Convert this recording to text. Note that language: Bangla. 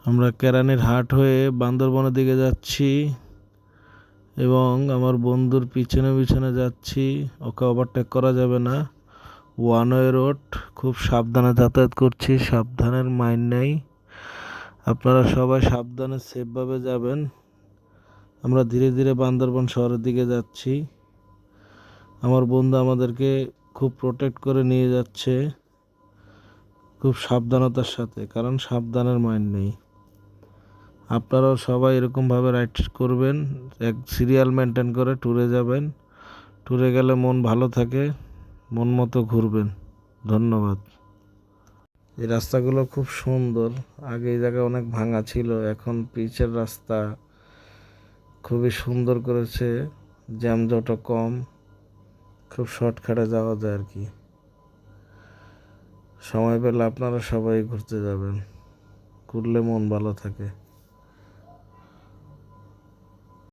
আমরা কেরানীর হাট হয়ে বান্দরবনের দিকে যাচ্ছি এবং আমার বন্ধুর পিছনে পিছনে যাচ্ছি। ওকে ওভারটেক করা যাবে না, ওয়ান ওয়ে রোড। খুব সাবধানে যাতায়াত করছি, সাবধানের মাইন নেই। আপনারা সবাই সাবধানে সেফভাবে যাবেন। আমরা ধীরে ধীরে বান্দরবন শহরের দিকে যাচ্ছি। আমার বন্ধু আমাদেরকে খুব প্রোটেক্ট করে নিয়ে যাচ্ছে, খুব সাবধানতার সাথে, কারণ সাবধানের মাইন নেই। আপনারাও সবাই এরকমভাবে রাইড করবেন, এক সিরিয়াল মেনটেন করে ট্যুরে যাবেন। ট্যুরে গেলে মন ভালো থাকে, মন মতো ঘুরবেন। ধন্যবাদ। এই রাস্তাগুলো খুব সুন্দর। আগে এই জায়গা অনেক ভাঙা ছিল, এখন পিচের রাস্তা খুবই সুন্দর করেছে, জ্যামজটও কম, খুব শর্টকাটে যাওয়া যায় আর কি। সময় পেলে আপনারা সবাই ঘুরতে যাবেন, ঘুরলে মন ভালো থাকে।